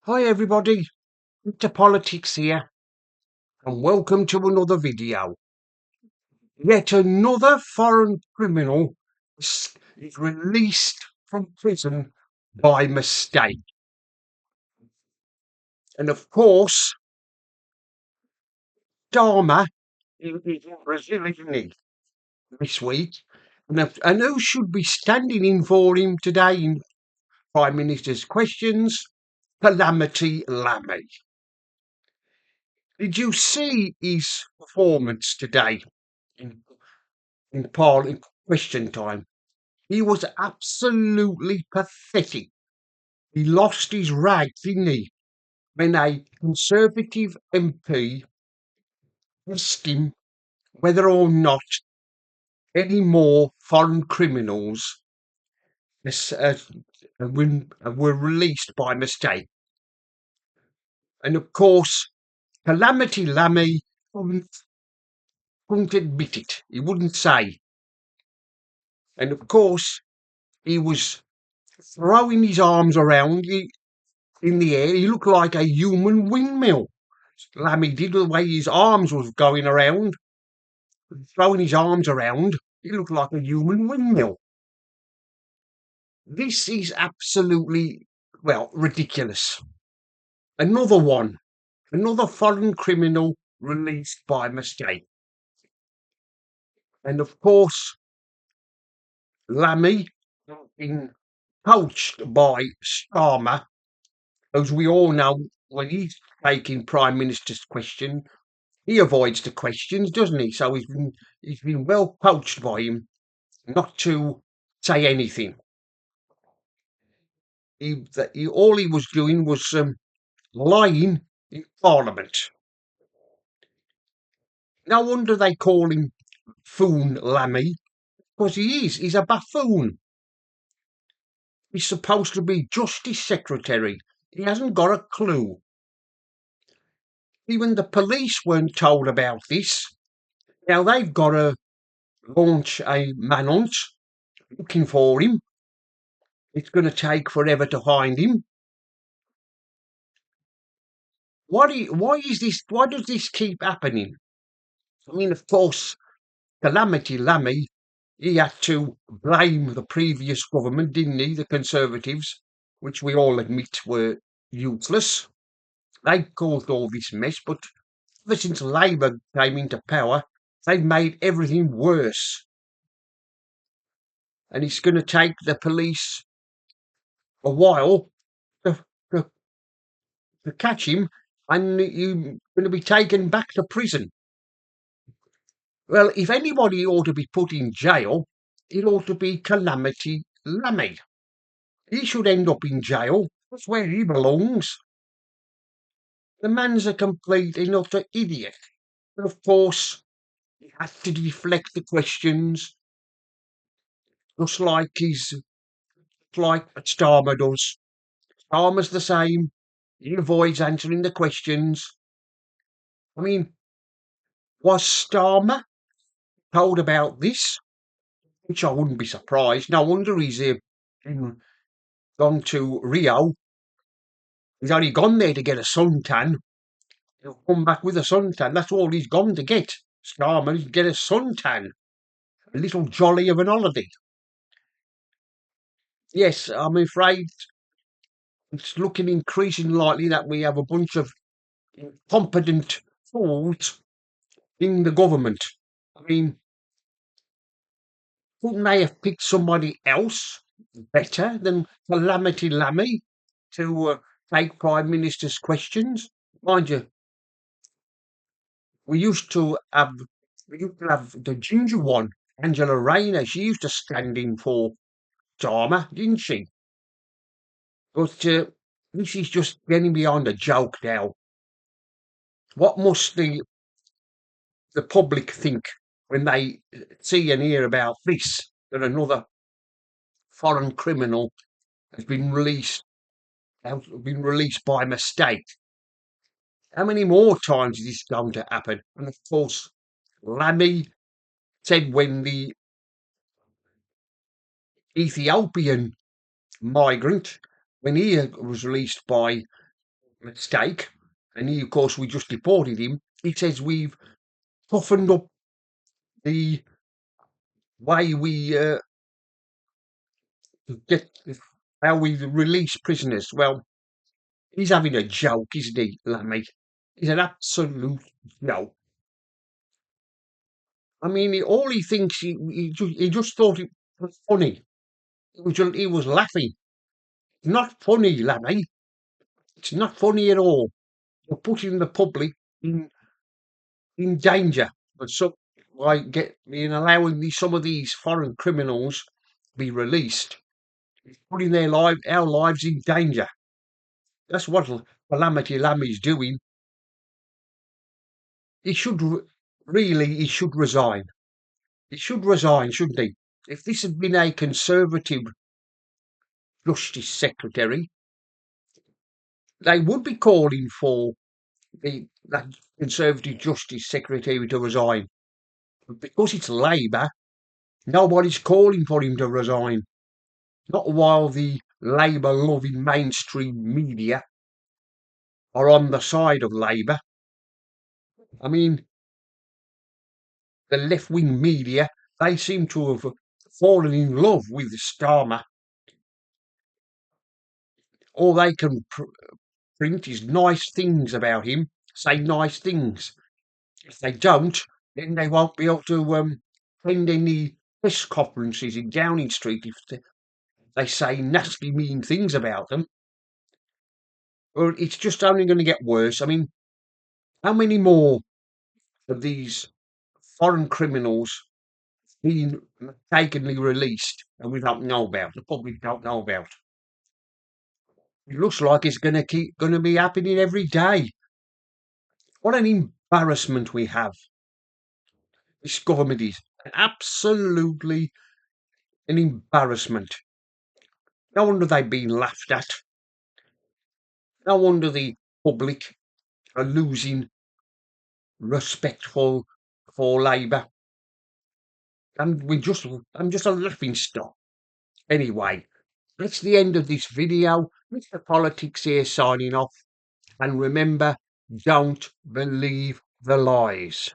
Hi everybody, Mr. Politics here, and welcome to another video. Yet another foreign criminal is released from prison by mistake. And of course, Dharma is in Brazil, isn't he, this week? And who should be standing in for him today in Prime Minister's questions? Calamity Lamy. Did you see his performance today in in question time? He was absolutely pathetic. He lost his rag, didn't he? When a Conservative MP asked him whether or not any more foreign criminals were released by mistake. And of course, Calamity Lamy wouldn't admit it. He wouldn't say. And of course, he was throwing his arms around in the air. He looked like a human windmill. Lamy did, the way his arms was going around, throwing his arms around. He looked like a human windmill. This is absolutely, well, ridiculous. Another one, another foreign criminal released by mistake. And of course, Lamy been coached by Starmer, as we all know, when he's taking Prime Minister's question, he avoids the questions, doesn't he? So he's been well coached by him not to say anything. All he was doing was lying in Parliament. No wonder they call him Buffoon Lamy, because he is. He's a buffoon. He's supposed to be Justice Secretary. He hasn't got a clue. Even the police weren't told about this. Now they've got to launch a manhunt looking for him. It's going to take forever to find him. Why is this? Why does this keep happening? I mean, of course, Calamity Lamy, he had to blame the previous government, didn't he? The Conservatives, which we all admit were useless. They caused all this mess, but ever since Labour came into power, they've made everything worse. And it's going to take the police a while to, to, to catch him, and you're going to be taken back to prison. Well, if anybody ought to be put in jail, it ought to be Calamity Lamy. He should end up in jail. That's where he belongs. The man's a complete and utter idiot. But of course, he has to deflect the questions, just like Starmer does. Starmer's the same. He avoids answering the questions. I mean, was Starmer told about this? Which I wouldn't be surprised. No wonder he's gone to Rio. He's only gone there to get a suntan. He'll come back with a suntan. That's all he's gone to get. Starmer is get a suntan. A little jolly of an holiday. Yes, I'm afraid it's looking increasingly likely that we have a bunch of incompetent fools in the government. I mean, couldn't they have picked somebody else better than Calamity Lamy to take Prime Minister's questions? Mind you, we used to have the ginger one, Angela Rayner. She used to stand in for Dharma, didn't she? But this is just getting beyond a joke now. What must the public think when they see and hear about this? That another foreign criminal has been released by mistake. How many more times is this going to happen? And of course, Lamy said when the Ethiopian migrant, when he was released by mistake, and he, of course, we just deported him. He says we've toughened up the way we get how we release prisoners. Well, he's having a joke, isn't he, Lammy? He's an absolute joke. I mean, all he thinks, he just thought it was funny. He was laughing. Not funny, Lammy. It's not funny at all. You're putting the public in danger. But so by allowing some of these foreign criminals to be released, it's putting our lives in danger. That's what Calamity Lammy's doing. He should he should resign. He should resign, shouldn't he? If this had been a Conservative Justice Secretary, they would be calling for that Conservative Justice Secretary to resign. But because it's Labour, nobody's calling for him to resign. Not while the Labour-loving mainstream media are on the side of Labour. I mean, the left-wing media, they seem to have fallen in love with Starmer. All they can print is nice things about him, say nice things. If they don't, then they won't be able to attend any press conferences in Downing Street if they say nasty, mean things about them. Well, it's just only going to get worse. I mean, how many more of these foreign criminals being mistakenly released and we don't know about, the public don't know about? It looks like it's going to be happening every day. What an embarrassment we have. This government is absolutely an embarrassment. No wonder they've been laughed at. No wonder the public are losing respect for Labour. And I'm just a laughing stock. Anyway, that's the end of this video. Mr. Politics here signing off. And remember, don't believe the lies.